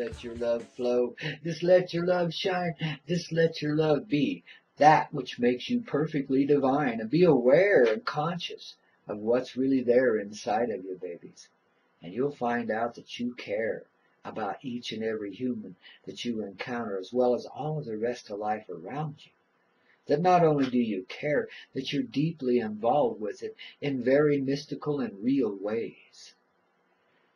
let your love flow. Just let your love shine. Just let your love be that which makes you perfectly divine. And be aware and conscious of what's really there inside of you, babies. And you'll find out that you care about each and every human that you encounter, as well as all of the rest of life around you. That not only do you care, that you're deeply involved with it in very mystical and real ways.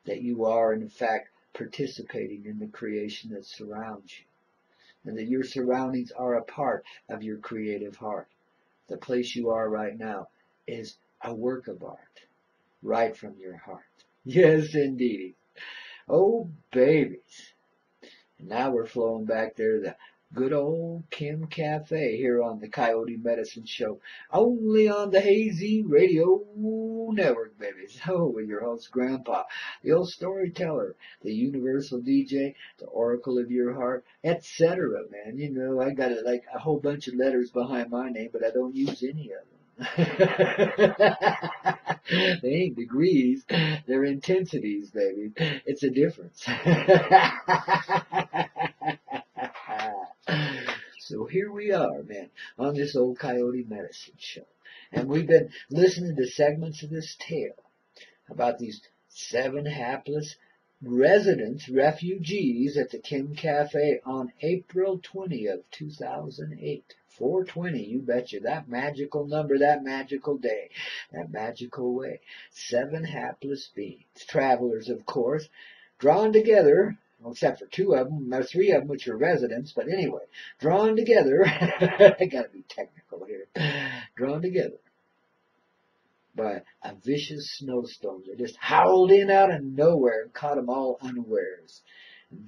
That you are, in fact, participating in the creation that surrounds you. And that your surroundings are a part of your creative heart. The place you are right now is a work of art, right from your heart. Yes, indeed. Oh, babies. And now we're flowing back there to the good old Kim Cafe here on the Coyote Medicine Show, only on the Hazy Radio Network, babies. Oh, with your host, Grandpa, the old storyteller, the universal DJ, the oracle of your heart, etc., man. You know, I got like a whole bunch of letters behind my name, but I don't use any of them. They ain't degrees, they're intensities, baby. It's a difference. So here we are, man, on this old Coyote Medicine Show. And we've been listening to segments of this tale about these 7 hapless residents, refugees at the Kim Cafe on April 20th, 2008. 420, you betcha. That magical number, that magical day, that magical way. 7 hapless beings, travelers, of course, drawn together, well, except for 2 of them, or 3 of them, which are residents, but anyway, drawn together, I gotta be technical here, drawn together by a vicious snowstorm that just howled in out of nowhere and caught them all unawares.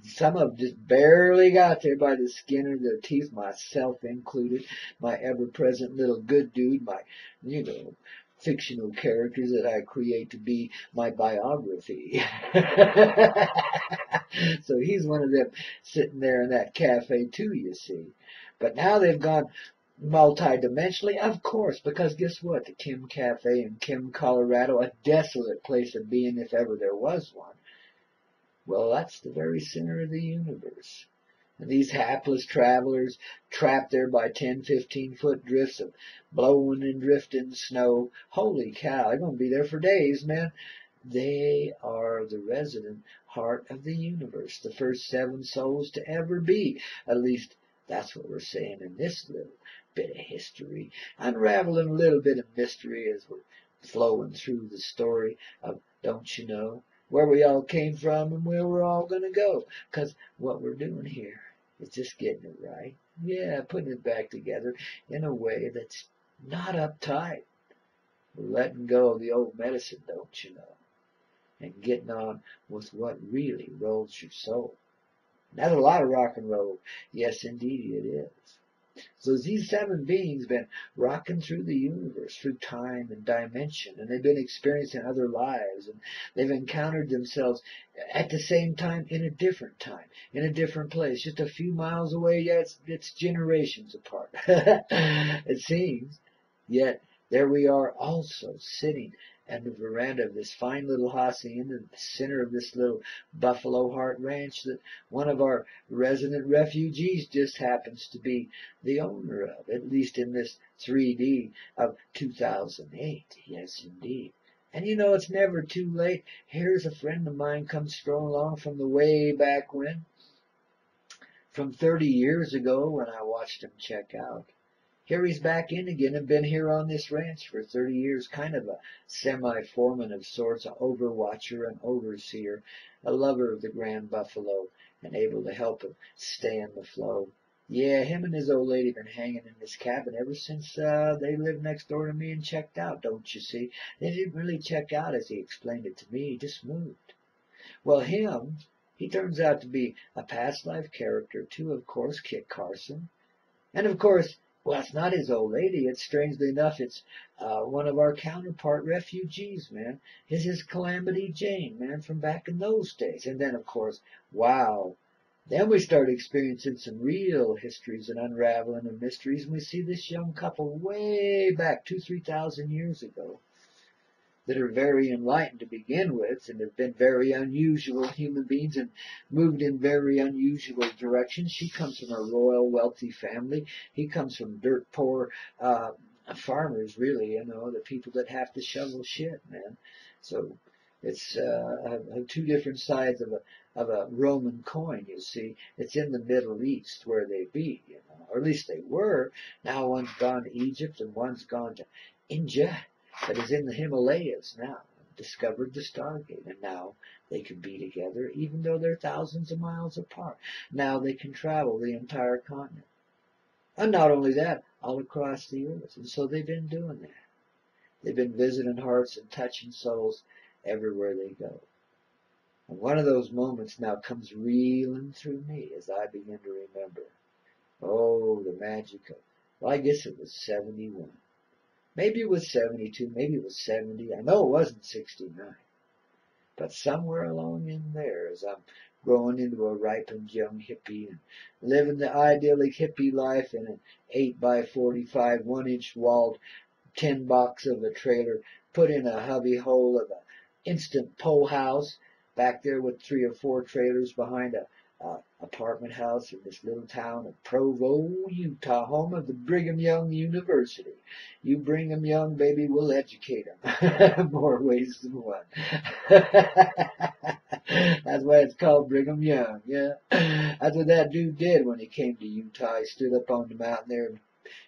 Some of them just barely got there by the skin of their teeth, myself included, my ever-present little good dude, my, fictional characters that I create to be my biography. So he's one of them sitting there in that cafe too, you see. But now they've gone multi-dimensionally, of course, because guess what? The Kim Cafe in Kim, Colorado, a desolate place of being if ever there was one. Well, that's the very center of the universe. And these hapless travelers, trapped there by 10, 15-foot drifts of blowing and drifting snow, holy cow, they're going to be there for days, man. They are the resident heart of the universe, the first 7 souls to ever be. At least that's what we're saying in this little bit of history, unraveling a little bit of mystery as we're flowing through the story of, don't you know, where we all came from and where we're all going to go. Because what we're doing here is just getting it right. Yeah, putting it back together in a way that's not uptight. We're letting go of the old medicine, don't you know, and getting on with what really rolls your soul. That's a lot of rock and roll. Yes, indeed it is. So these 7 beings been rocking through the universe, through time and dimension, and they've been experiencing other lives, and they've encountered themselves at the same time in a different time, in a different place, just a few miles away. Yeah, it's generations apart, it seems. Yet there we are also sitting at the veranda of this fine little hacienda in the center of this little Buffalo Heart Ranch that one of our resident refugees just happens to be the owner of, at least in this 3D of 2008. Yes, indeed. And you know, it's never too late. Here's a friend of mine comes strolling along from the way back when, from 30 years ago when I watched him check out. Here he's back in again and been here on this ranch for 30 years, kind of a semi-foreman of sorts, an overwatcher, an overseer, a lover of the Grand Buffalo, and able to help him stay in the flow. Yeah, him and his old lady been hanging in this cabin ever since they lived next door to me and checked out, don't you see? They didn't really check out as he explained it to me, he just moved. Well, he turns out to be a past life character too, of course, Kit Carson. And of course, well, it's not his old lady. It's strangely enough, it's one of our counterpart refugees, man. It's his Calamity Jane, man, from back in those days. And then, of course, wow. Then we start experiencing some real histories and unraveling of mysteries. And we see this young couple way back 2,000, 3,000 years ago. that are very enlightened to begin with and have been very unusual human beings and moved in very unusual directions. She comes from a royal, wealthy family. He comes from dirt poor farmers, really, the people that have to shovel shit, man. So it's two different sides of a Roman coin, you see. It's in the Middle East where they be, or at least they were. Now one's gone to Egypt and one's gone to India, that is in the Himalayas now, discovered the Stargate, and now they can be together even though they're thousands of miles apart. Now they can travel the entire continent. And not only that, all across the earth. And so they've been doing that. They've been visiting hearts and touching souls everywhere they go. And one of those moments now comes reeling through me as I begin to remember. Oh, the magic of, well, I guess it was 71. Maybe it was 72, maybe it was 70. I know it wasn't 69. But somewhere along in there, as I'm growing into a ripened young hippie and living the idyllic hippie life in an 8x45, 1-inch walled tin box of a trailer, put in a hubby hole of an instant pole house, back there with 3 or 4 trailers behind a apartment house in this little town of Provo, Utah, home of the Brigham Young University. You bring 'em young, baby, we'll educate 'em. More ways than one. That's why it's called Brigham Young, yeah. That's what that dude did when he came to Utah. He stood up on the mountain there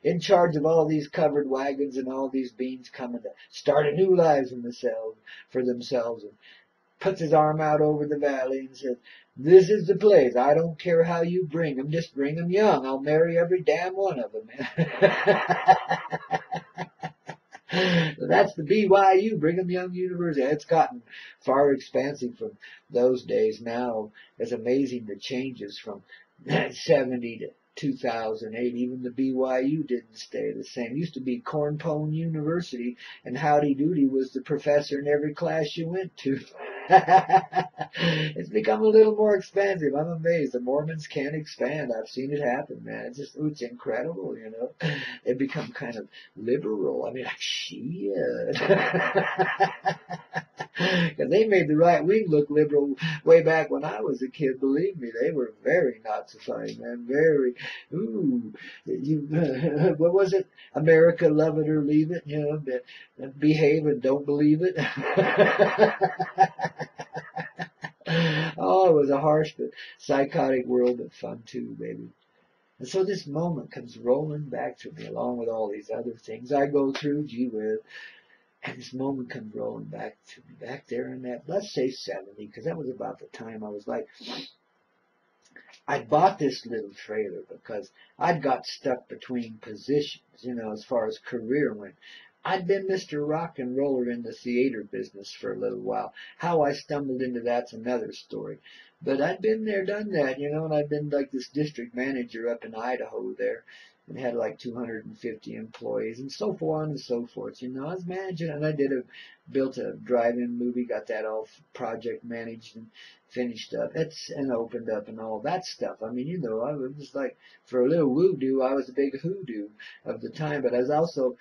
in charge of all these covered wagons and all these beans coming to start a new life for themselves, and puts his arm out over the valley and says, "This is the place. I don't care how you bring 'em. Just bring 'em young. I'll marry every damn one of 'em." So that's the BYU, Brigham Young University. It's gotten far expansive from those days now. It's amazing the changes from 70 to 2008. Even the BYU didn't stay the same. It used to be Cornpone University, and Howdy Doody was the professor in every class you went to. It's become a little more expansive. I'm amazed. The Mormons can expand. I've seen it happen, man. It's incredible, They've become kind of liberal. I mean, like, shit. Because they made the right wing look liberal way back when I was a kid. Believe me, they were very Nazifying, man. Very, what was it? America, love it or leave it. Behave and don't believe it. Oh, it was a harsh but psychotic world, but fun too, baby. And so this moment comes rolling back to me, along with all these other things I go through, gee whiz. And this moment comes rolling back to me, back there in that, let's say 70, because that was about the time I was like, I bought this little trailer because I'd got stuck between positions, as far as career went. I'd been Mr. Rock and Roller in the theater business for a little while. How I stumbled into that's another story. But I'd been there, done that, and I'd been like this district manager up in Idaho there, and had like 250 employees, and so on and so forth. I was managing, and built a drive-in movie, got that all project managed and finished up. And opened up and all that stuff. I mean, I was just like, for a little voodoo, I was a big hoodoo of the time, but I was also,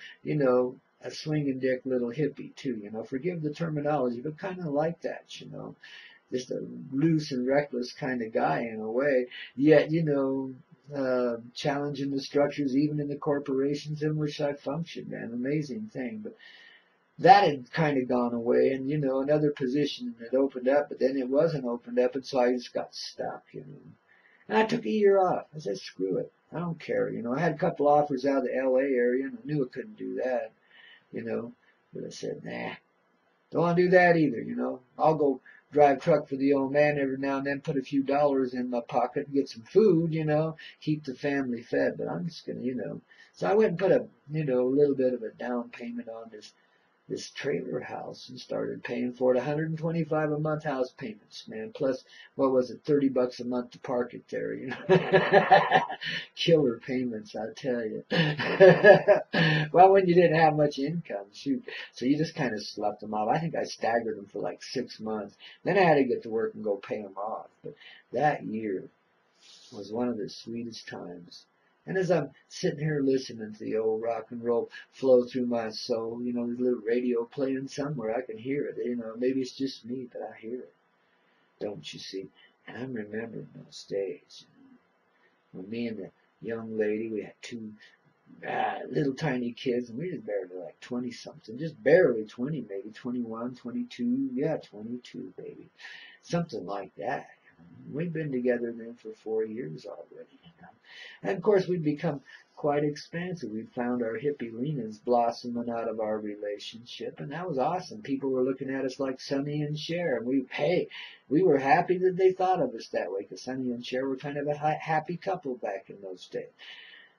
a swinging dick little hippie too, forgive the terminology, but kind of like that, just a loose and reckless kind of guy in a way, yet, challenging the structures even in the corporations in which I functioned, man, amazing thing. But that had kind of gone away, and, another position had opened up, but then it wasn't opened up, and so I just got stuck, And I took a year off. I said, screw it. I don't care, I had a couple offers out of the L.A. area, and I knew I couldn't do that, But I said, nah, don't want to do that either, I'll go drive truck for the old man every now and then, put a few dollars in my pocket, get some food, keep the family fed, but I'm just going to, So I went and put a little bit of a down payment on this trailer house and started paying for it, $125 a month house payments, man. Plus, what was it, $30 a month to park it there, Killer payments, I tell you. Well, when you didn't have much income, shoot. So you just kind of slept them off. I think I staggered them for like 6 months. Then I had to get to work and go pay them off. But that year was one of the sweetest times And as I'm sitting here listening to the old rock and roll flow through my soul, you know, there's a little radio playing somewhere. I can hear it. You know, maybe it's just me, but I hear it. Don't you see? And I'm remembering those days. When me and the young lady, we had two little tiny kids, and we just barely like 20 something, just barely 20, maybe 21, 22, yeah, 22, baby, something like that. We've been together then for 4 years already, you know. And of course, we've become quite expansive. We found our hippie leanings blossoming out of our relationship, and that was awesome. People were looking at us like Sonny and Cher, and we were happy that they thought of us that way, because Sonny and Cher were kind of a happy couple back in those days.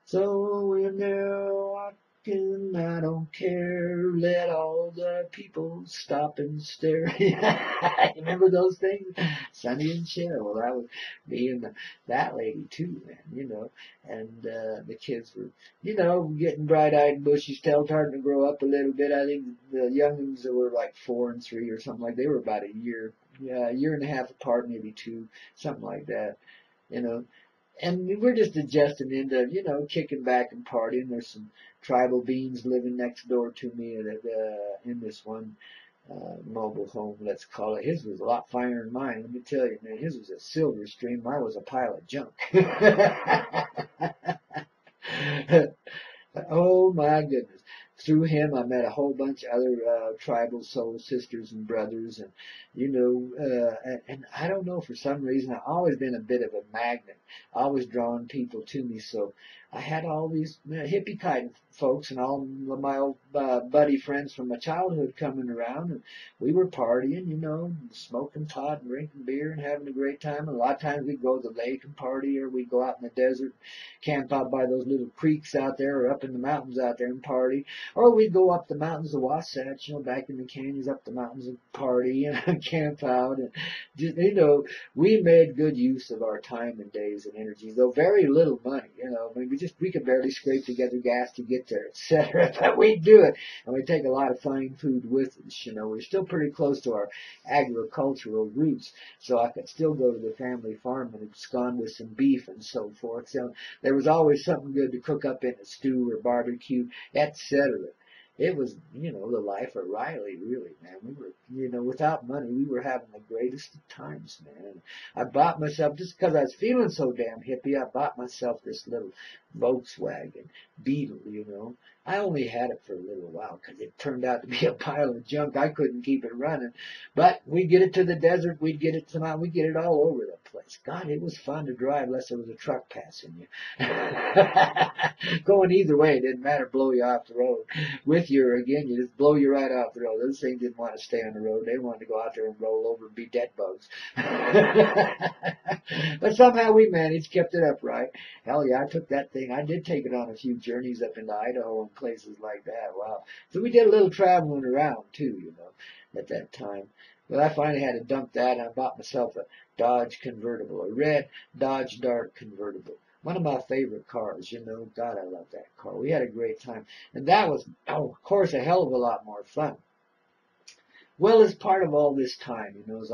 So when they're walking, I don't care, let all the people stop and stare. Remember those things? Sonny and Cher. Well, that was me and that lady too, man, you know. And the kids were, you know, getting bright-eyed and bushy, still starting to grow up a little bit. I think the young ones that were like 4 and 3 or something like, they were about a year and a half apart, maybe 2, something like that, you know. And we're just adjusting into, you know, kicking back and partying. There's some tribal beings living next door to me in this one mobile home, let's call it. His was a lot finer than mine. Let me tell you, man, his was a silver stream. Mine was a pile of junk. Oh my goodness. Through him, I met a whole bunch of other tribal soul sisters and brothers, and you know, and I don't know, for some reason, I've always been a bit of a magnet, always drawing people to me. So I had all these hippie kind of folks and all of my old buddy friends from my childhood coming around, and we were partying, you know, smoking pot and drinking beer and having a great time. And a lot of times we'd go to the lake and party, or we'd go out in the desert, camp out by those little creeks out there, or up in the mountains out there and party. Or we'd go up the mountains of Wasatch, you know, back in the canyons, up the mountains and party and camp out. And, just, you know, we made good use of our time and days and energies, though very little money, you know. I mean, we could barely scrape together gas to get there, etc. But we'd do it. And we'd take a lot of fine food with us, you know. We're still pretty close to our agricultural roots, so I could still go to the family farm and abscond with some beef and so forth. So there was always something good to cook up in a stew or barbecue, etc. It was, you know, the life of Riley, really, man. We were, you know, without money, we were having the greatest of times, man. I bought myself, just because I was feeling so damn hippie, I bought myself this little Volkswagen Beetle, you know. I only had it for a little while because it turned out to be a pile of junk. I couldn't keep it running. But we'd get it to the desert, we'd get it to the mountain, we'd get it all over the place. God, it was fun to drive unless there was a truck passing you. Going either way, it didn't matter, blow you off the road. With you, or again, you just blow you right off the road. Those things didn't want to stay on the road. They wanted to go out there and roll over and be dead bugs. But somehow we managed, kept it upright. Hell yeah, I took that thing. I did take it on a few journeys up into Idaho and places like that. Wow. So we did a little traveling around too, you know, at that time. But I finally had to dump that, and I bought myself a Dodge convertible, a red Dodge Dart convertible. One of my favorite cars, you know. God, I love that car. We had a great time. And that was, oh, of course, a hell of a lot more fun. Well, as part of all this time, you know,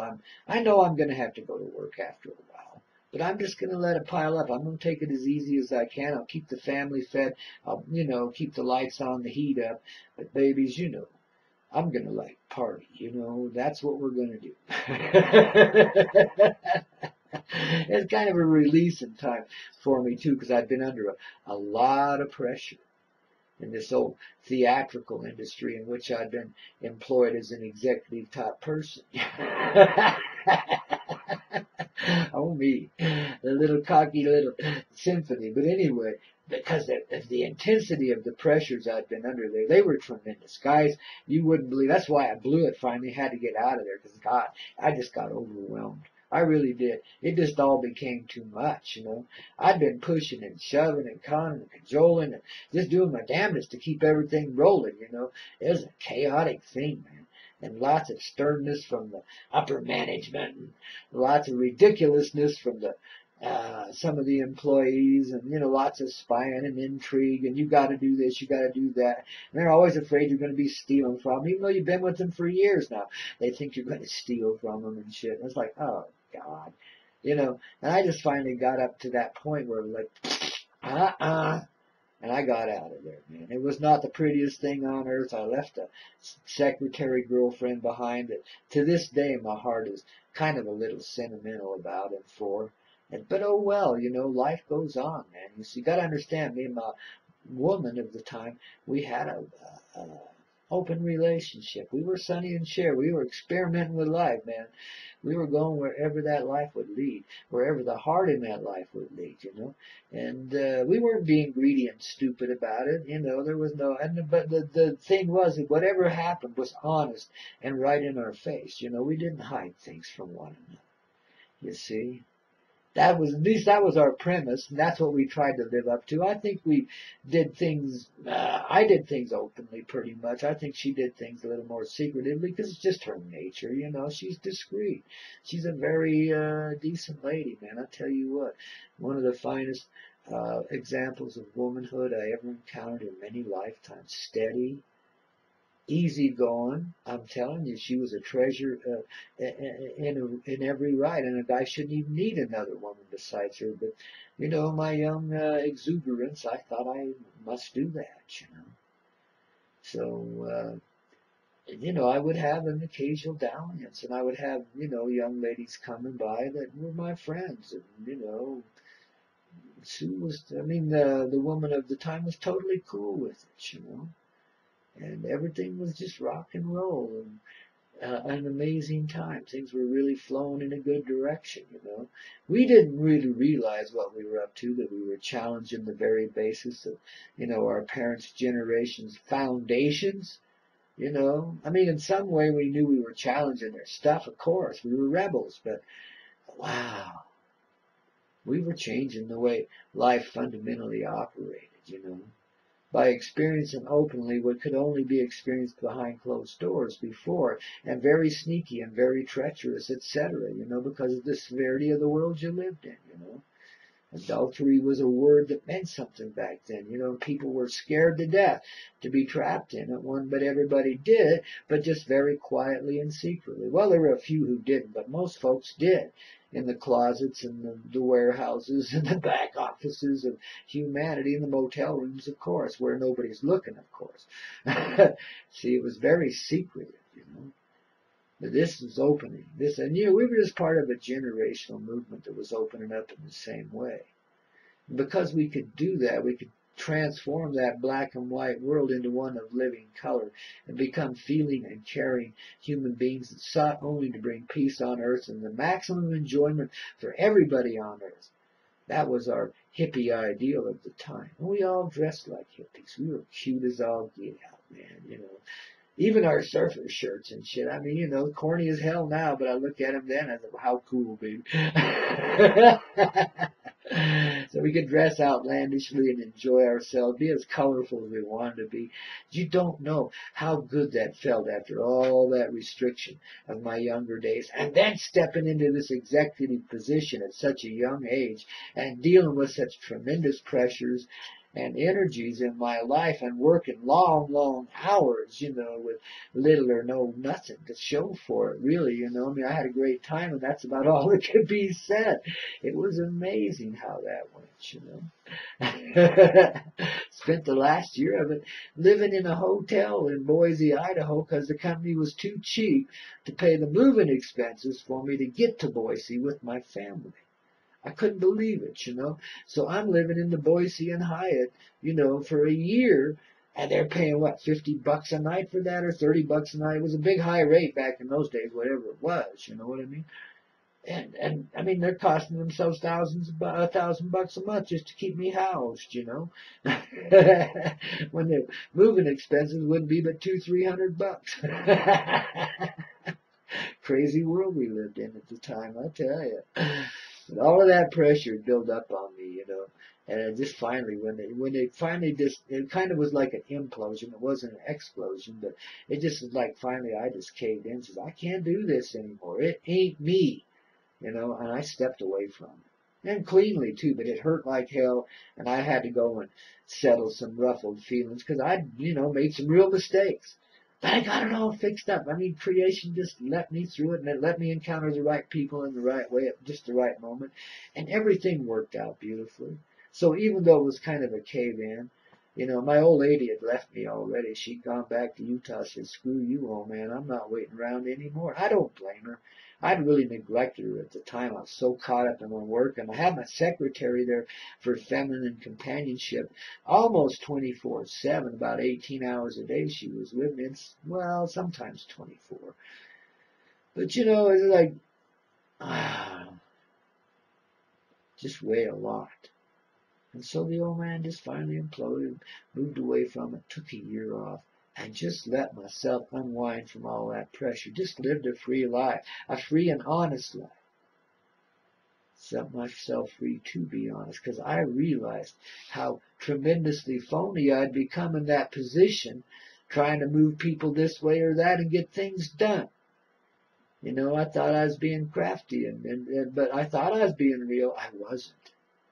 I know I'm going to have to go to work after a while. But I'm just going to let it pile up. I'm going to take it as easy as I can. I'll keep the family fed. I'll, you know, keep the lights on, the heat up. But babies, you know, I'm going to like party, you know. That's what we're going to do. It's kind of a releasing time for me, too, because I've been under a lot of pressure in this old theatrical industry in which I've been employed as an executive type person. Oh, me, the little cocky little symphony. But anyway, because of the intensity of the pressures I'd been under there, they were tremendous. Guys, you wouldn't believe. That's why I blew it finally, had to get out of there, because, God, I just got overwhelmed. I really did. It just all became too much, you know. I'd been pushing and shoving and conning and cajoling and just doing my damnedest to keep everything rolling, you know. It was a chaotic thing, man. And lots of sternness from the upper management, and lots of ridiculousness from the some of the employees, and, you know, lots of spying and intrigue, and you got to do this, you got to do that. And they're always afraid you're going to be stealing from them, even though you've been with them for years now. They think you're going to steal from them and shit. And it's like, oh, God. You know, and I just finally got up to that point where, like, uh-uh. And I got out of there, man. It was not the prettiest thing on earth. I left a secretary girlfriend behind that to this day my heart is kind of a little sentimental about and for. But oh well, life goes on, man. You got to understand, me and my woman of the time, we had a open relationship. We were Sonny and Cher. We were experimenting with life, man. We were going wherever that life would lead, wherever the heart in that life would lead. And we weren't being greedy and stupid about it. There was no, but the thing was that whatever happened was honest and right in our face. We didn't hide things from one another. You see? At least that was our premise, and that's what we tried to live up to. I think we did things, I did things openly pretty much. I think she did things a little more secretively because it's just her nature. She's discreet. She's a very decent lady, man. I tell you what, one of the finest examples of womanhood I ever encountered in many lifetimes. Steady, easy going. I'm telling you, she was a treasure in every right, and a guy shouldn't even need another woman besides her. But my young exuberance, I thought I must do that. So I would have an occasional dalliance, and I would have young ladies coming by that were my friends, and Sue was, I mean, the woman of the time was totally cool with it. And everything was just rock and roll and an amazing time. Things were really flowing in a good direction. We didn't really realize what we were up to, that we were challenging the very basis of, our parents' generation's foundations. I mean, in some way we knew we were challenging their stuff, of course. We were rebels, but wow, we were changing the way life fundamentally operated. By experiencing openly what could only be experienced behind closed doors before, and very sneaky and very treacherous, etc., because of the severity of the world you lived in. Adultery was a word that meant something back then. People were scared to death to be trapped in it. But everybody did, but just very quietly and secretly. Well, there were a few who didn't, but most folks did. In the closets and the warehouses and the back offices of humanity, and the motel rooms, of course, where nobody's looking, of course. See, it was very secretive. But this was opening. And we were just part of a generational movement that was opening up in the same way. And because we could do that, we could transform that black and white world into one of living color and become feeling and caring human beings that sought only to bring peace on earth and the maximum enjoyment for everybody on earth. That was our hippie ideal of the time. And we all dressed like hippies. We were cute as all get out, man. Even our surfer shirts and shit. I mean, corny as hell now, but I look at them then and I think, how cool, baby. So we could dress outlandishly and enjoy ourselves, be as colorful as we wanted to be. You don't know how good that felt after all that restriction of my younger days. And then stepping into this executive position at such a young age and dealing with such tremendous pressures and energies in my life and working long, long hours, with little or no nothing to show for it, really, I mean, I had a great time, and that's about all that could be said. It was amazing how that went. Spent the last year of it living in a hotel in Boise, Idaho, because the company was too cheap to pay the moving expenses for me to get to Boise with my family. I couldn't believe it. So I'm living in the Boise and Hyatt, for a year, and they're paying what, $50 a night for that, or $30 a night? It was a big high rate back in those days, whatever it was. You know what I mean? And I mean, they're costing themselves $1,000 a month just to keep me housed. When the moving expenses wouldn't be but $200-300. Crazy world we lived in at the time, I tell you. But all of that pressure built up on me, and it just finally, when it finally just, it kind of was like an implosion. It wasn't an explosion, but it just was like finally I just caved in and said, I can't do this anymore. It ain't me, and I stepped away from it. And cleanly too, but it hurt like hell, and I had to go and settle some ruffled feelings because I, made some real mistakes. But I got it all fixed up. I mean, creation just let me through it, and it let me encounter the right people in the right way at just the right moment. And everything worked out beautifully. So even though it was kind of a cave-in, you know, my old lady had left me already. She'd gone back to Utah. Said, "Screw you, old man. I'm not waiting around anymore." I don't blame her. I'd really neglected her at the time. I was so caught up in my work, and I had my secretary there for feminine companionship, almost 24/7, about 18 hours a day. She was with me. Well, sometimes 24. But you know, it's like, ah, just weigh a lot. And so the old man just finally imploded, moved away from it, took a year off, and just let myself unwind from all that pressure. Just lived a free life, a free and honest life. Set myself free to be honest, because I realized how tremendously phony I'd become in that position, trying to move people this way or that and get things done. You know, I thought I was being crafty, but I thought I was being real. I wasn't.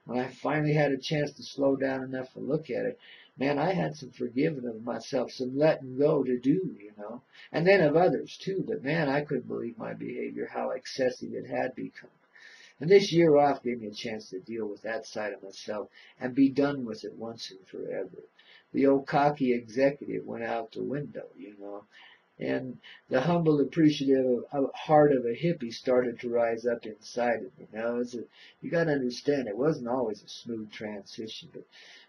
When I finally had a chance to slow down enough to look at it, man, I had some forgiving of myself, some letting go to do, you know, and then of others too. But man, I couldn't believe my behavior, how excessive it had become. And this year off gave me a chance to deal with that side of myself and be done with it once and forever. The old cocky executive went out the window, you know, and the humble, appreciative heart of a hippie started to rise up inside of me. Now, you got to understand, it wasn't always a smooth transition, but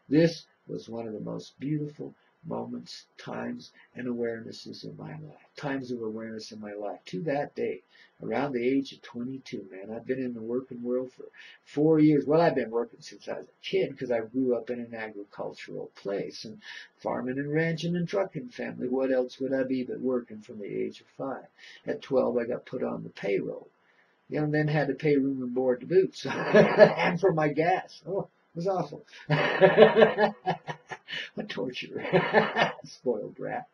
this was one of the most beautiful moments, times, and awarenesses in my life. Times of awareness in my life. To that day, around the age of 22, man, I've been in the working world for 4 years. Well, I've been working since I was a kid because I grew up in an agricultural place and farming and ranching and trucking family. What else would I be but working from the age of 5? At 12, I got put on the payroll. You know, then had to pay room and board to boot, so, and for my gas. Oh, it was awful. What torture. Spoiled brat.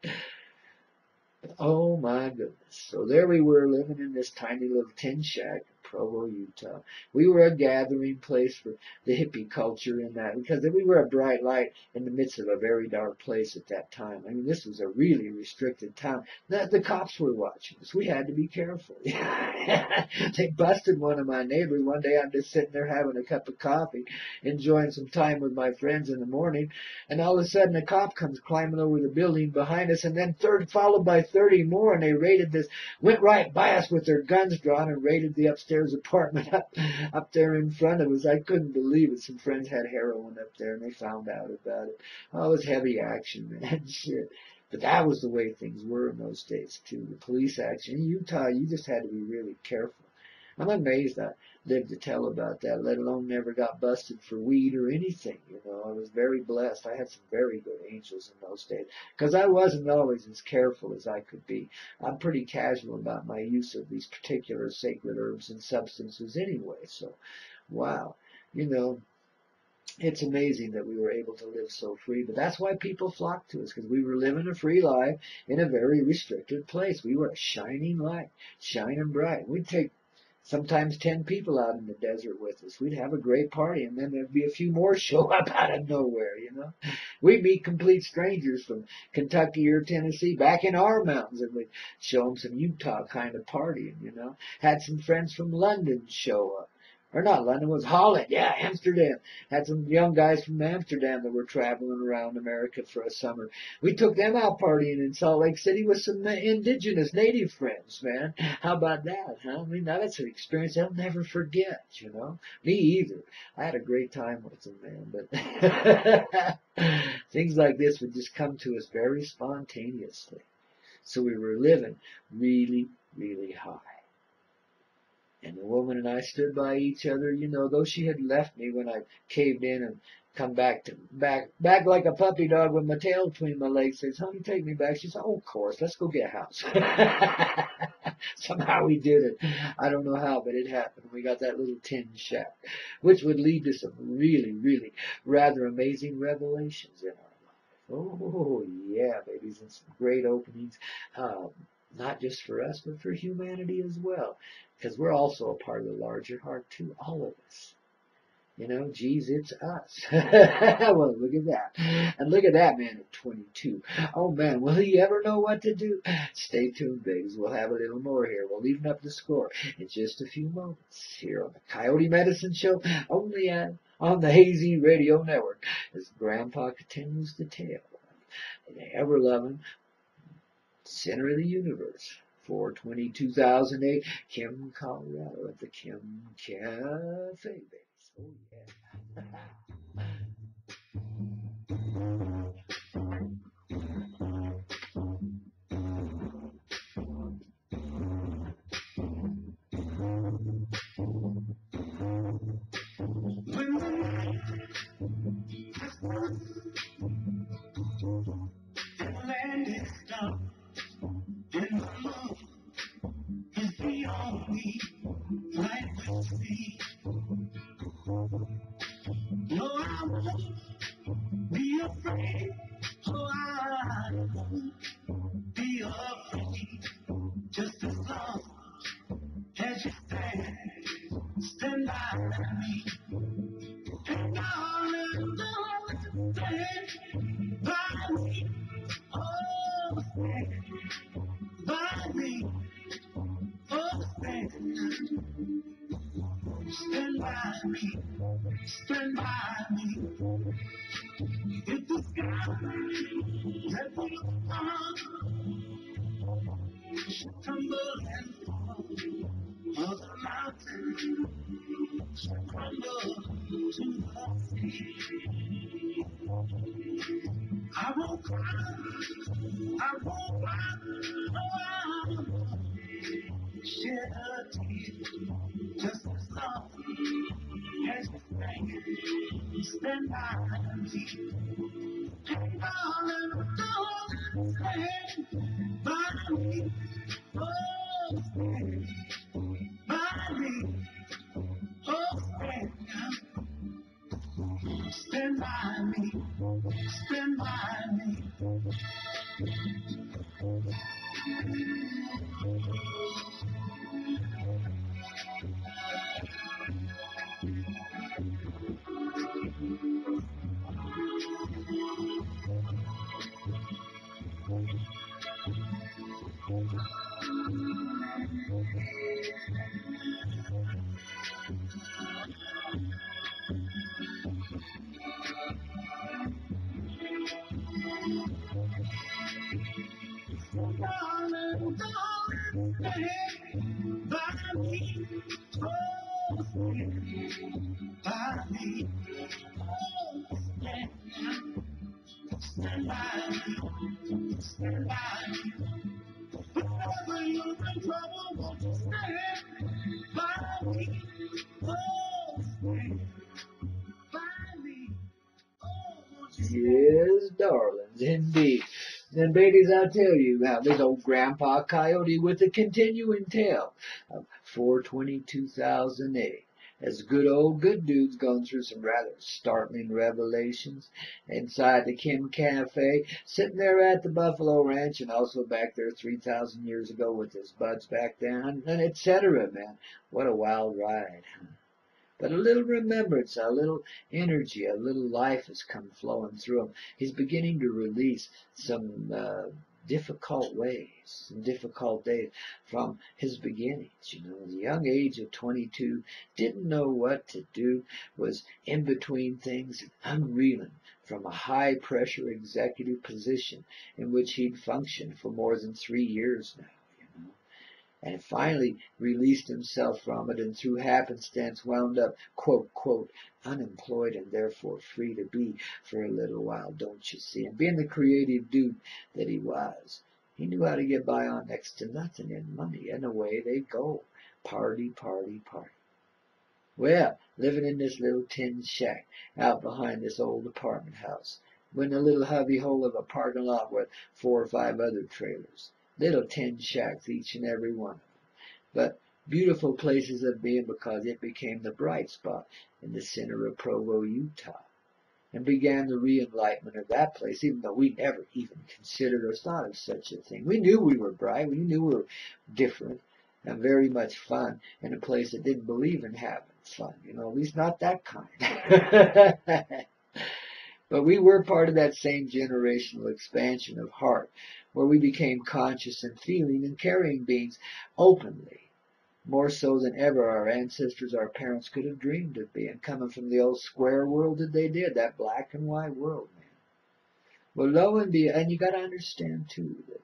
Oh my goodness. So there we were living in this tiny little tin shack in Provo, Utah. We were a gathering place for the hippie culture in that, because we were a bright light in the midst of a very dark place at that time. I mean, this was a really restricted town. The cops were watching us. We had to be careful. They busted one of my neighbors. One day I'm just sitting there having a cup of coffee, enjoying some time with my friends in the morning, and all of a sudden a cop comes climbing over the building behind us, and then followed by 30 more, and they raided this, went right by us with their guns drawn and raided the upstairs apartment up there in front of us. I couldn't believe it. Some friends had heroin up there, and they found out about it. Oh, it was heavy action, man. Shit. But that was the way things were in those days, too. The police action. In Utah, you just had to be really careful. I'm amazed I lived to tell about that, let alone never got busted for weed or anything. You know, I was very blessed. I had some very good angels in those days, because I wasn't always as careful as I could be. I'm pretty casual about my use of these particular sacred herbs and substances anyway. So, wow, you know, it's amazing that we were able to live so free. But that's why people flocked to us, because we were living a free life in a very restricted place. We were a shining light, shining bright. We'd take sometimes 10 people out in the desert with us. We'd have a great party, and then there'd be a few more show up out of nowhere, you know. We'd meet complete strangers from Kentucky or Tennessee back in our mountains, and we'd show them some Utah kind of partying, you know. Had some friends from London show up. Or not London, it was Holland. Yeah, Amsterdam. Had some young guys from Amsterdam that were traveling around America for a summer. We took them out partying in Salt Lake City with some indigenous native friends, man. How about that, huh? I mean, that's an experience they'll never forget, you know? Me either. I had a great time with them, man, but things like this would just come to us very spontaneously. So we were living really, really high. And the woman and I stood by each other, you know, though she had left me when I caved in and come back like a puppy dog with my tail between my legs. Says, "Honey, take me back." She said, "Oh, of course, let's go get a house." Somehow we did it. I don't know how, but it happened. We got that little tin shack, which would lead to some really, really rather amazing revelations in our life. Oh, yeah, babies, and some great openings. Not just for us, but for humanity as well. Because we're also a part of the larger heart too, all of us. You know, geez, it's us. Well, look at that. And look at that man at 22. Oh, man, will he ever know what to do? Stay tuned, babies. We'll have a little more here. We'll even up the score in just a few moments here on the Coyote Medicine Show, only on the Hazy Radio Network, as Grandpa continues to tell the ever-loving center of the universe. 4/20/2008, Kim, Colorado, at the Kim Cafe, babies. Oh, yeah. Land is done, and the moon is beyond me, like we see. No, I won't be afraid. Oh, I won't be afraid. Just as long as you stand by me. And darling, don't stand by me. Oh, stand by me. Oh, stand by me. Stand by me. If the sky that we on should tumble and fall, or the mountain should crumble to the sea, I won't cry, I won't cry, no, I won't shed a tear, just as long as you stand by me. And darling, don't stand by me. Oh, stand by me. Oh, stand by me. Stand by me. Darling, don't stand by me. Oh, stand by me. Oh, stand by me. Stand by me. Whenever you're in trouble, won't you stand by me? Oh, stand by me. Oh, won't you stand? Yes, darlings, indeed. Then, babies, I'll tell you how this old Grandpa Coyote with the continuing tale of 4/20/2008. As good dude's gone through some rather startling revelations inside the Kim Cafe, sitting there at the Buffalo Ranch, and also back there 3,000 years ago with his buds back then, and etc. Man, what a wild ride! But a little remembrance, a little energy, a little life has come flowing through him. He's beginning to release some difficult ways, some difficult days from his beginnings. You know, at the young age of 22, didn't know what to do, was in between things and unreeling from a high pressure executive position in which he'd functioned for more than 3 years now. And finally released himself from it, and through happenstance wound up, quote, unemployed and therefore free to be for a little while, don't you see? And being the creative dude that he was, he knew how to get by on next to nothing in money, and away they go. Party, party, party. Well, living in this little tin shack out behind this old apartment house, in a little hubby hole of a parking lot with 4 or 5 other trailers. Little tin shacks, each and every one of them. But beautiful places of being, because it became the bright spot in the center of Provo, Utah. And began the re-enlightenment of that place, even though we never even considered or thought of such a thing. We knew we were bright. We knew we were different. and very much fun in a place that didn't believe in having fun, at least not that kind. But we were part of that same generational expansion of heart, where we became conscious and feeling and caring beings openly, more so than ever our ancestors, our parents could have dreamed of being, coming from the old square world that they did, that black and white world, man. Well, lo and behold, and you got to understand too that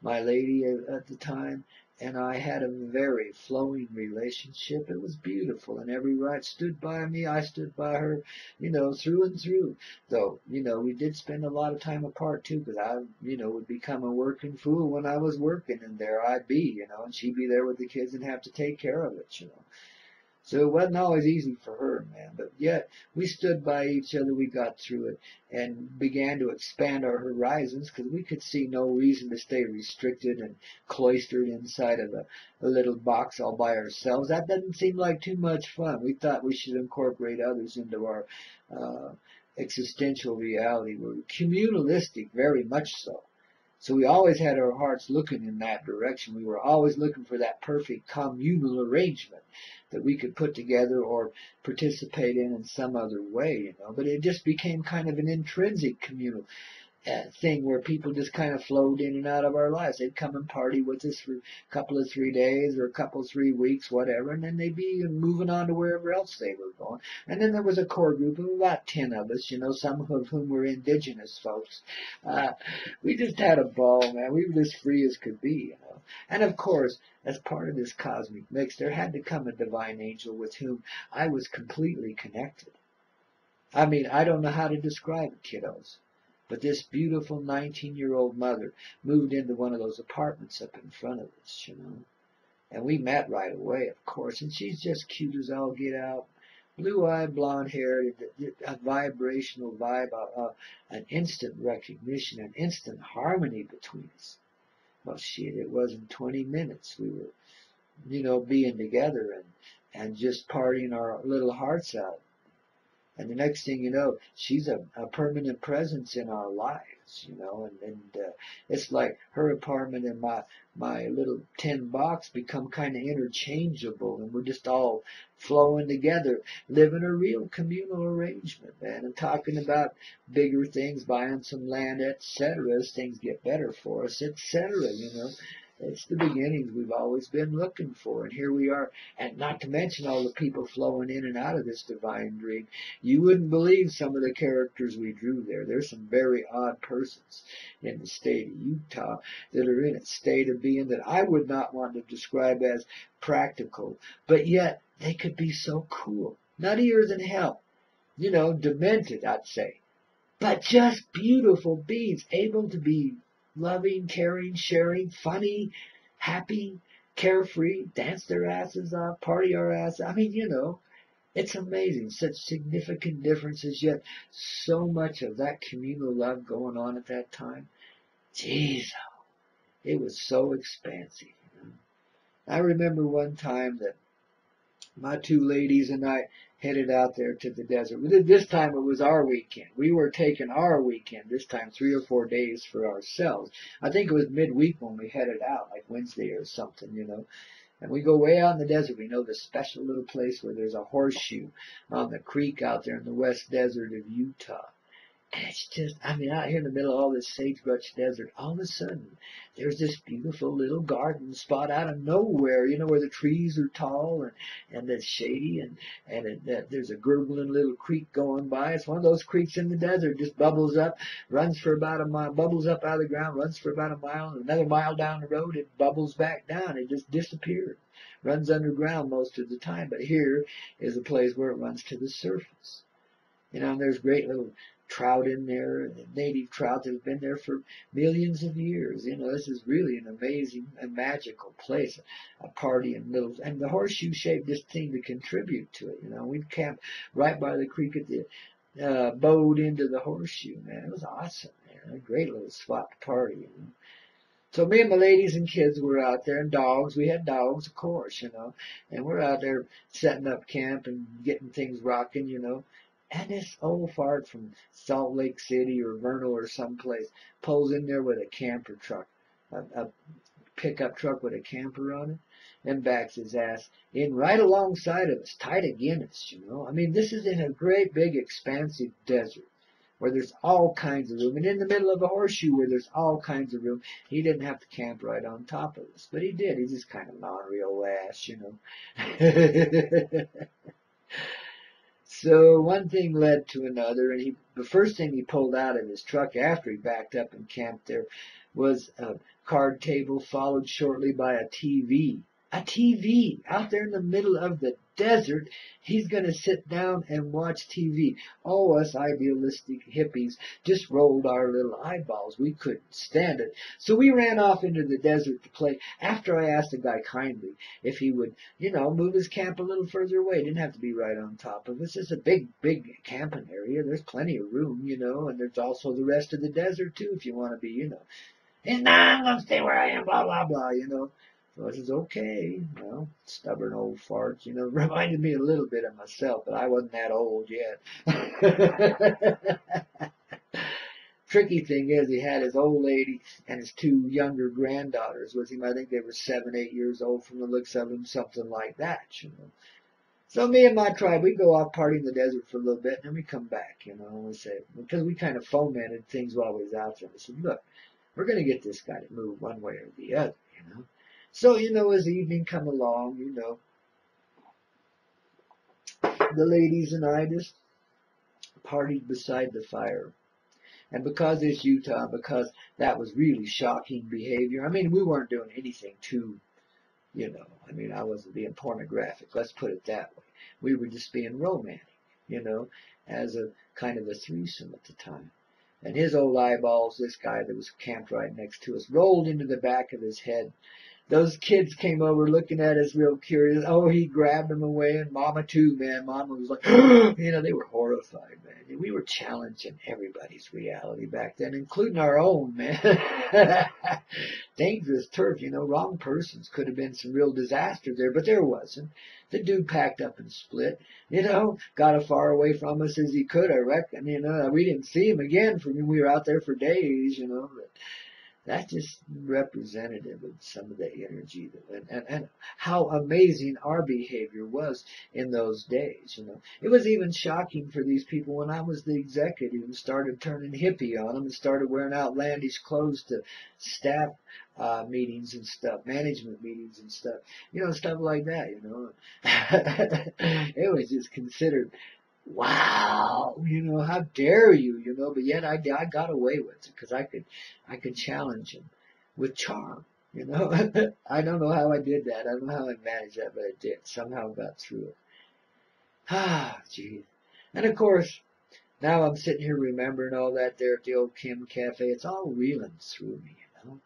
my lady at the time and I had a very flowing relationship. It was beautiful, and every right stood by me. I stood by her, through and through. Though, we did spend a lot of time apart too, because I, would become a working fool when I was working, and there I'd be, and she'd be there with the kids and have to take care of it. So it wasn't always easy for her, man, but yet we stood by each other, we got through it, and began to expand our horizons because we could see no reason to stay restricted and cloistered inside of a little box all by ourselves. That doesn't seem like too much fun. We thought we should incorporate others into our existential reality. We're communalistic, very much so. So we always had our hearts looking in that direction. We were always looking for that perfect communal arrangement that we could put together or participate in some other way, But it just became kind of an intrinsic communal thing where people just kind of flowed in and out of our lives. They'd come and party with us for a couple of 3 days or a couple of 3 weeks, whatever, and then they'd be moving on to wherever else they were going. And then there was a core group of about 10 of us, some of whom were indigenous folks. We just had a ball, man. We were as free as could be. And of course, as part of this cosmic mix, there had to come a divine angel with whom I was completely connected. I mean, I don't know how to describe it, kiddos. But this beautiful 19-year-old mother moved into one of those apartments up in front of us. And we met right away, of course. And she's just cute as all get out. Blue-eyed, blonde-haired, a vibrational vibe, an instant recognition, an instant harmony between us. Well, shit, it wasn't 20 minutes. We were, being together and just partying our little hearts out. And the next thing you know, she's a permanent presence in our lives, and it's like her apartment and my little tin box become kind of interchangeable, and we're just all flowing together, living a real communal arrangement, man, and talking about bigger things, buying some land, etc. as things get better for us, etc. It's the beginnings we've always been looking for, and here we are, and not to mention all the people flowing in and out of this divine dream. You wouldn't believe some of the characters we drew there. There's some very odd persons in the state of Utah that are in a state of being that I would not want to describe as practical, but yet they could be so cool. Nuttier than hell. Demented, I'd say. But just beautiful beings, able to be loving, caring, sharing, funny, happy, carefree, dance their asses off, party our asses. I mean, it's amazing. Such significant differences, yet so much of that communal love going on at that time. Jeez, it was so expansive. I remember one time that my 2 ladies and I headed out there to the desert. This time it was our weekend. We were taking our weekend, this time 3 or 4 days for ourselves. I think it was midweek when we headed out, like Wednesday or something. And we go way out in the desert. We know this special little place where there's a horseshoe on the creek out there in the west desert of Utah. And it's just, out here in the middle of all this sagebrush desert, all of a sudden, there's this beautiful little garden spot out of nowhere, where the trees are tall and it's shady and there's a gurgling little creek going by. It's one of those creeks in the desert, just bubbles up, runs for about a mile, bubbles up out of the ground, runs for about a mile, and another mile down the road, it bubbles back down. It just disappears. Runs underground most of the time, but here is a place where it runs to the surface. And there's great little trout in there, native trout that have been there for millions of years. This is really an amazing and magical place, a party and the horseshoe shape just seemed to contribute to it. We'd camp right by the creek at the boat into the horseshoe, man. It was awesome, man. A great little spot to party. So me and my ladies and kids were out there, and dogs. We had dogs, of course, and we're out there setting up camp and getting things rocking. And this old fart from Salt Lake City or Vernal or someplace pulls in there with a camper truck, a pickup truck with a camper on it and backs his ass in right alongside of us, tight against us, you know. I mean, this is in a great big expansive desert where there's all kinds of room, and in the middle of a horseshoe where there's all kinds of room. He didn't have to camp right on top of us, but he did. He's just kind of an real ass, you know. So one thing led to another, and the first thing he pulled out of his truck after he backed up and camped there was a card table, followed shortly by a TV. A TV out there in the middle of the desert. He's going to sit down and watch TV. Oh, us idealistic hippies just rolled our little eyeballs. We couldn't stand it. So we ran off into the desert to play after I asked the guy kindly if he would, you know, move his camp a little further away. It didn't have to be right on top of us. It's a big, big camping area. There's plenty of room, you know, and there's also the rest of the desert too if you want to be, you know. And nah, I'm going to stay where I am, blah, blah, blah, you know. So I says, okay, well, stubborn old fart, you know, reminded me a little bit of myself, but I wasn't that old yet. Tricky thing is, he had his old lady and his two younger granddaughters with him. I think they were 7, 8 years old from the looks of them, something like that, you know. So me and my tribe, we go off party in the desert for a little bit, and then we come back, you know, and we say, because we kind of fomented things while we was out there. We said, look, we're going to get this guy to move one way or the other, you know. So, you know, as evening come along, you know, the ladies and I just partied beside the fire. And because it's Utah, because that was really shocking behavior, I mean, we weren't doing anything too, you know, I mean, I wasn't being pornographic, let's put it that way. We were just being romantic, you know, as a kind of a threesome at the time. And his old eyeballs, this guy that was camped right next to us, rolled into the back of his head. Those kids came over looking at us real curious. Oh, he grabbed them away, and Mama too, man. Mama was like, you know, they were horrified, man. We were challenging everybody's reality back then, including our own, man. Dangerous turf, you know, wrong persons. Could have been some real disaster there, but there wasn't. The dude packed up and split, you know, got as far away from us as he could, I reckon, you know. We didn't see him again for we were out there for days, you know, but that's just representative of some of the energy and how amazing our behavior was in those days, you know. It was even shocking for these people when I was the executive and started turning hippie on them and started wearing outlandish clothes to staff meetings and stuff, management meetings and stuff, you know, stuff like that, you know. It was just considered, wow, you know, how dare you, you know, but yet I got away with it because I could challenge him with charm, you know. I don't know how I did that. I don't know how I managed that, but I did. Somehow got through it. Ah, geez. And of course, now I'm sitting here remembering all that there at the old Kim Cafe. It's all reeling through me, you know.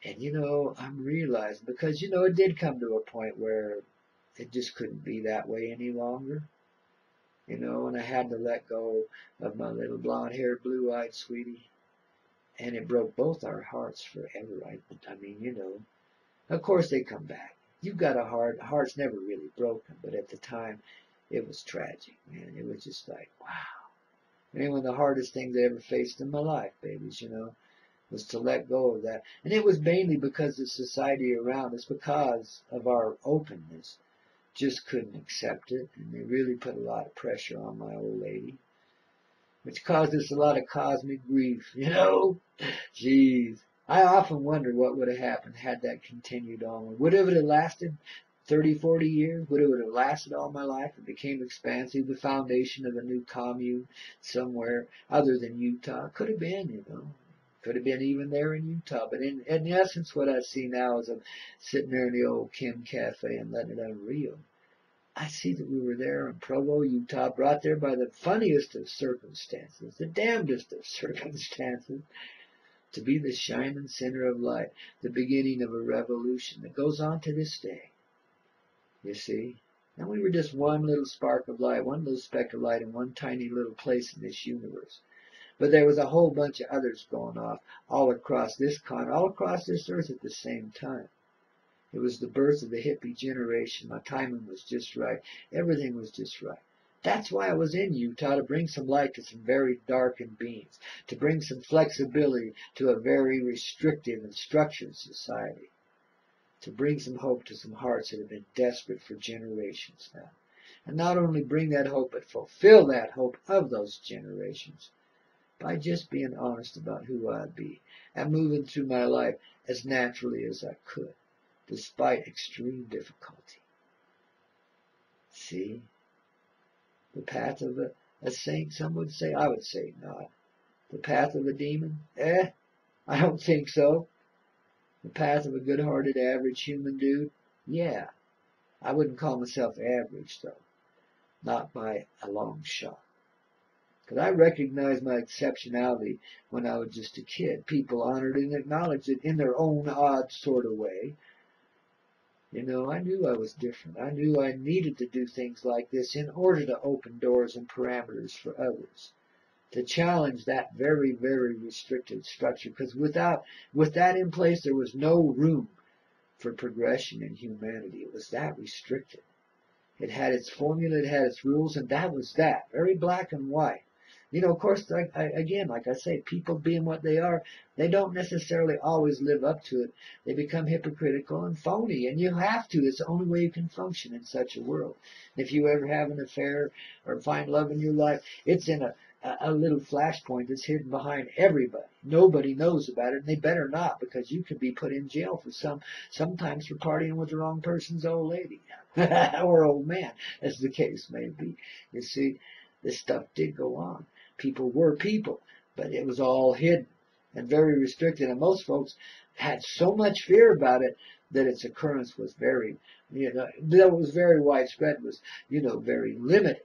And, you know, I'm realizing, because, you know, it did come to a point where it just couldn't be that way any longer. You know, and I had to let go of my little blonde-haired, blue-eyed sweetie. And it broke both our hearts forever. I mean, you know, of course they come back. You've got a heart. A heart's never really broken. But at the time, it was tragic, man. It was just like, wow. I mean, one of the hardest things I ever faced in my life, babies, you know, was to let go of that. And it was mainly because the society around us, because of our openness, just couldn't accept it, and they really put a lot of pressure on my old lady, which caused us a lot of cosmic grief, you know. Jeez, I often wonder what would have happened had that continued on. Would it have lasted 30, 40 years? Would it have lasted all my life? It became expansive, the foundation of a new commune somewhere other than Utah. Could have been, you know. Could have been even there in Utah. But in essence, what I see now is I'm sitting there in the old Kim Cafe and letting it unreel. I see that we were there in Provo, Utah, brought there by the funniest of circumstances, the damnedest of circumstances, to be the shining center of light, the beginning of a revolution that goes on to this day. You see? And we were just one little spark of light, one little speck of light in one tiny little place in this universe. But there was a whole bunch of others going off all across this continent, all across this earth at the same time. It was the birth of the hippie generation. My timing was just right. Everything was just right. That's why I was in Utah, to bring some light to some very darkened beings, to bring some flexibility to a very restrictive and structured society, to bring some hope to some hearts that have been desperate for generations now. And not only bring that hope, but fulfill that hope of those generations by just being honest about who I'd be and moving through my life as naturally as I could, despite extreme difficulty. See? The path of a saint, some would say. I would say not. The path of a demon? I don't think so. The path of a good-hearted, average human dude? Yeah. I wouldn't call myself average, though. Not by a long shot. Because I recognized my exceptionality when I was just a kid. People honored and acknowledged it in their own odd sort of way. You know, I knew I was different. I knew I needed to do things like this in order to open doors and parameters for others, to challenge that very, very restricted structure. Because with that in place, there was no room for progression in humanity. It was that restricted. It had its formula, it had its rules, and that was that. Very black and white. You know, of course, again, like I say, people being what they are, they don't necessarily always live up to it. They become hypocritical and phony, and you have to. It's the only way you can function in such a world. If you ever have an affair or find love in your life, it's in a little flashpoint that's hidden behind everybody. Nobody knows about it, and they better not, because you could be put in jail for sometimes for partying with the wrong person's old lady or old man, as the case may be. You see, this stuff did go on. People were people, but it was all hidden and very restricted, and most folks had so much fear about it that its occurrence was very, though it was very widespread, was, very limited.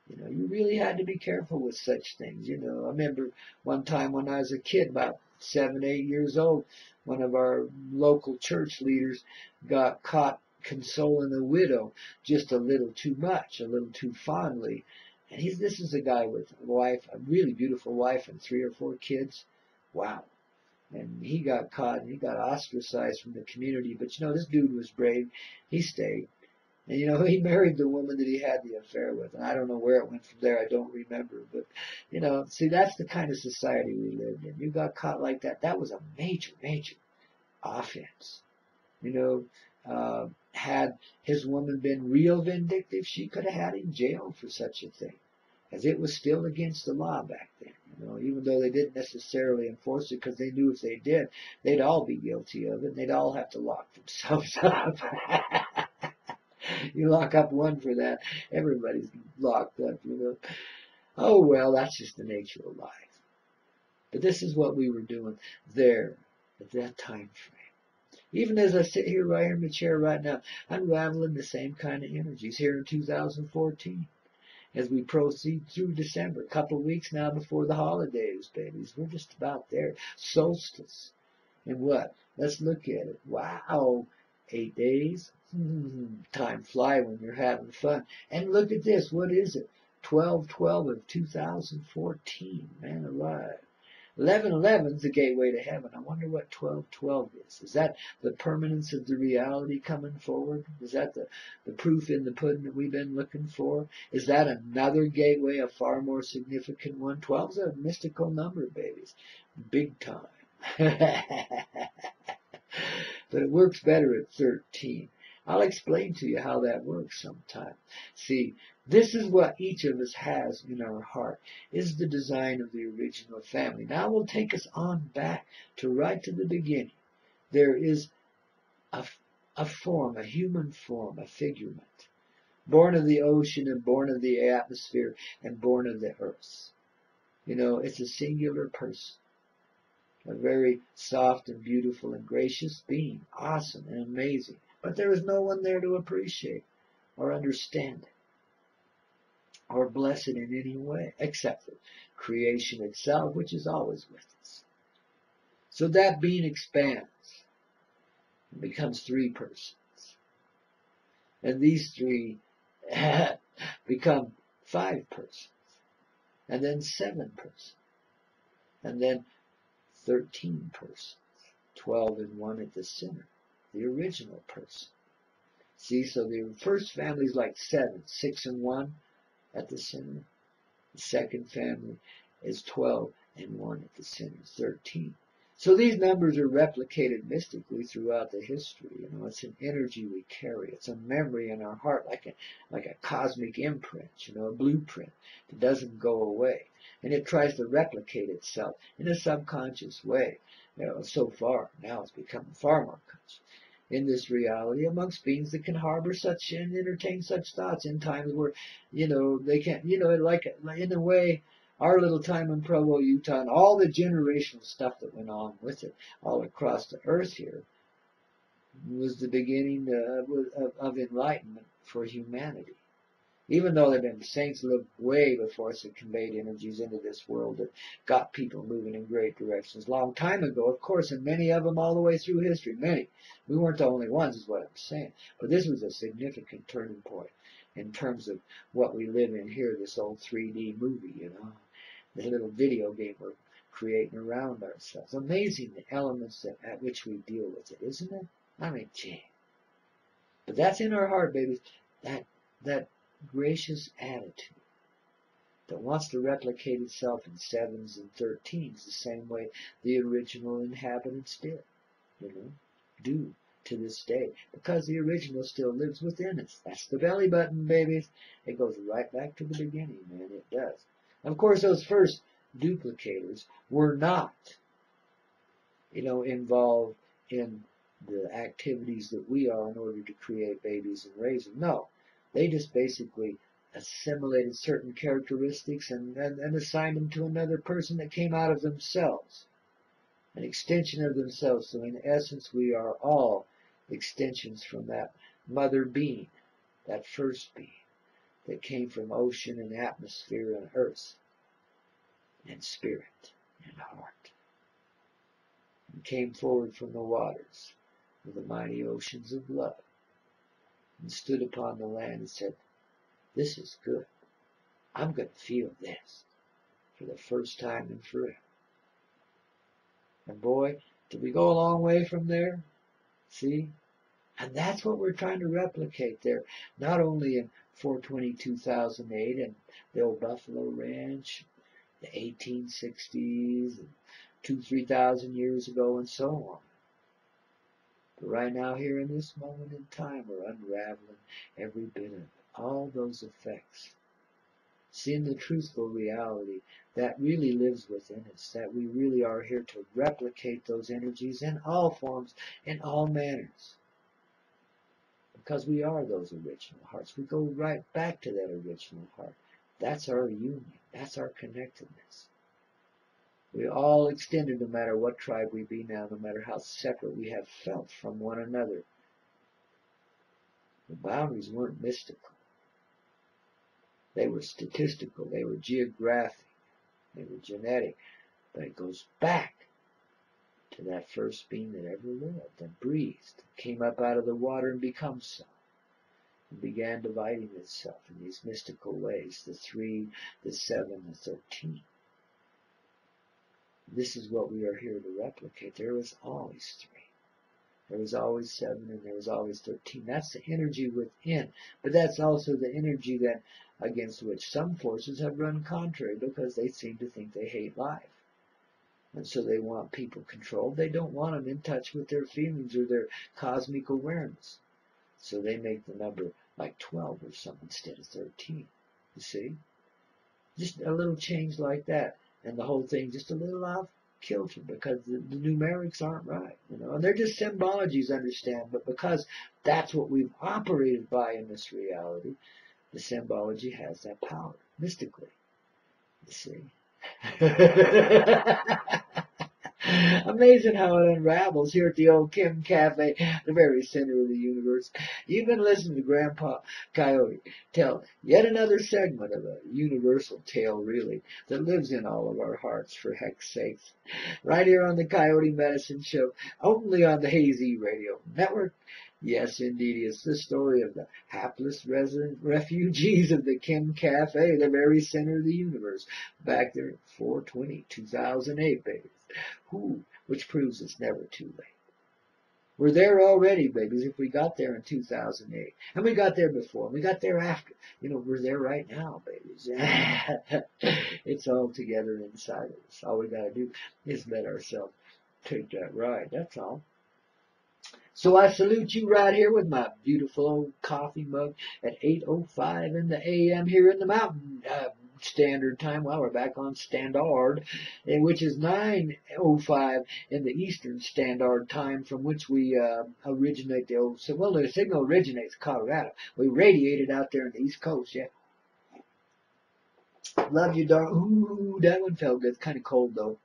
You really had to be careful with such things. I remember one time when I was a kid, about 7, 8 years old, one of our local church leaders got caught consoling a widow just a little too much, a little too fondly. And this is a guy with a wife, a really beautiful wife, and 3 or 4 kids. Wow. And he got caught and he got ostracized from the community. But this dude was brave. He stayed. And he married the woman that he had the affair with. And I don't know where it went from there. I don't remember. But, see, that's the kind of society we lived in. You got caught like that. That was a major, major offense. Had his woman been real vindictive, she could have had him jailed for such a thing, as it was still against the law back then. Even though they didn't necessarily enforce it, because they knew if they did, they'd all be guilty of it, and they'd all have to lock themselves up. You lock up one for that, everybody's locked up. Oh well, that's just the nature of life. But this is what we were doing there at that time frame. Even as I sit here right here in the chair right now, unraveling the same kind of energies here in 2014. As we proceed through December, a couple of weeks now before the holidays, babies. We're just about there. Solstice. And what? Let's look at it. Wow. 8 days. Time fly when you're having fun. And look at this. What is it? 12/12 of 2014. Man alive. 11/11 is the gateway to heaven. I wonder what 12/12 is. Is that the permanence of the reality coming forward? Is that the proof in the pudding that we've been looking for? Is that another gateway, a far more significant one? 12 is a mystical number, babies. Big time. But it works better at 13. I'll explain to you how that works sometime. See, this is what each of us has in our heart, is the design of the original family. Now we'll take us on back to right to the beginning. There is a form, a human form, a figurement, born of the ocean and born of the atmosphere and born of the earth. It's a singular person. A very soft and beautiful and gracious being, awesome and amazing. But there is no one there to appreciate or understand it or bless it in any way, except for creation itself, which is always with us. So that being expands and becomes 3 persons. And these 3 become 5 persons. And then 7 persons. And then 13 persons. 12 and 1 at the center. The original person. See, so the first family is like 7, 6 and 1. at the center. The second family is 12, and 1 at the center is 13. So these numbers are replicated mystically throughout the history. It's an energy we carry. It's a memory in our heart, like a cosmic imprint, a blueprint that doesn't go away. And it tries to replicate itself in a subconscious way. So far, now it's becoming far more conscious. In this reality, amongst beings that can harbor such and entertain such thoughts in times where, they can't, like in a way, our little time in Provo, Utah, and all the generational stuff that went on with it all across the earth here was the beginning of enlightenment for humanity. Even though the saints lived way before us and conveyed energies into this world that got people moving in great directions. Long time ago, of course, and many of them all the way through history. Many. We weren't the only ones, is what I'm saying. But this was a significant turning point in terms of what we live in here, this old 3D movie, the little video game we're creating around ourselves. Amazing the elements at which we deal with it, isn't it? I mean, gee. But that's in our heart, babies. That gracious attitude that wants to replicate itself in 7s and 13s the same way the original inhabitants did, do to this day, because the original still lives within us. That's the belly button, babies. It goes right back to the beginning, man. It does. Of course, those first duplicators were not, involved in the activities that we are in order to create babies and raise them. No. They just basically assimilated certain characteristics and assigned them to another person that came out of themselves, an extension of themselves. So in essence, we are all extensions from that mother being, that first being that came from ocean and atmosphere and earth and spirit and heart, and came forward from the waters of the mighty oceans of love, and stood upon the land and said, "This is good. I'm going to feel this for the first time and forever." And boy, did we go a long way from there. See? And that's what we're trying to replicate there. Not only in 4/20/2008 and the old Buffalo Ranch, the 1860s, and 2,000-3,000 years ago, and so on. But right now, here in this moment in time, we're unraveling every bit of it. All those effects. Seeing the truthful reality that really lives within us, that we really are here to replicate those energies in all forms, in all manners. Because we are those original hearts. We go right back to that original heart. That's our union. That's our connectedness. We all extended no matter what tribe we be now, no matter how separate we have felt from one another. The boundaries weren't mystical. They were statistical. They were geographic. They were genetic. But it goes back to that first being that ever lived and breathed, came up out of the water and became so, and began dividing itself in these mystical ways, the 3, the 7, the 13. This is what we are here to replicate. There was always 3. There was always 7, and there was always 13. That's the energy within. But that's also the energy that against which some forces have run contrary, because they seem to think they hate life. And so they want people controlled. They don't want them in touch with their feelings or their cosmic awareness. So they make the number like 12 or something instead of 13. You see? Just a little change like that. And the whole thing just a little off kilter because the numerics aren't right. And they're just symbologies, understand. But because that's what we've operated by in this reality, the symbology has that power, mystically. You see? Amazing how it unravels here at the old Kim Cafe, the very center of the universe. You've been listening to Grandpa Coyote tell yet another segment of a universal tale, really, that lives in all of our hearts, for heck's sake. Right here on the Coyote Medicine Show, only on the Hazy Radio Network. Yes, indeed, it's the story of the hapless resident refugees of the Kim Cafe, the very center of the universe, back there at 4/20/2008, baby. Which proves it's never too late. We're there already, babies, if we got there in 2008. And we got there before, and we got there after. You know, we're there right now, babies. It's all together inside of us. All we gotta do is let ourselves take that ride. That's all. So I salute you right here with my beautiful old coffee mug at 8:05 in the a.m. here in the Mountain Standard Time. Well, we're back on Standard, which is 9:05 in the Eastern Standard Time, from which we originate the old. So, well, the signal originates Colorado. We radiated out there on the East Coast. Yeah, love you, darling. Ooh, that one felt good. It's kind of cold though.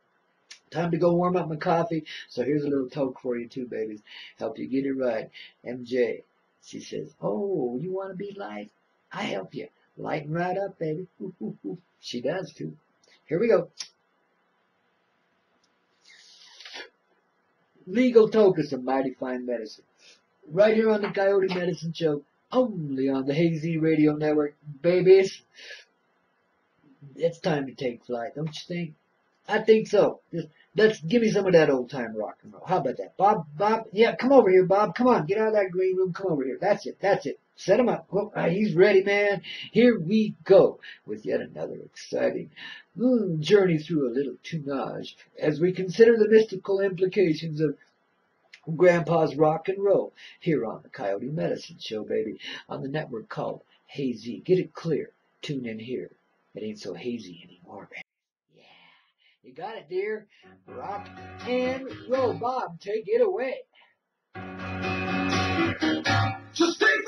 Time to go warm up my coffee. So here's a little toke for you too, babies. Help you get it right. MJ, she says, oh, you want to be light? I help you. Lighten right up, baby. Ooh, ooh, ooh. She does too. Here we go. Legal toke is some mighty fine medicine. Right here on the Coyote Medicine Show. Only on the Hazy Radio Network, babies. It's time to take flight, don't you think? I think so. Just let's give me some of that old time rock and roll. How about that, Bob? Bob, yeah, come over here, Bob. Come on, get out of that green room. Come over here. That's it. That's it. Set him up. Oh, he's ready, man. Here we go with yet another exciting journey through a little tunage as we consider the mystical implications of Grandpa's rock and roll here on the Coyote Medicine Show, baby, on the network called Hazy. Get it clear. Tune in here. It ain't so hazy anymore, baby. Yeah. You got it, dear. Rock and roll. Bob, take it away. Just think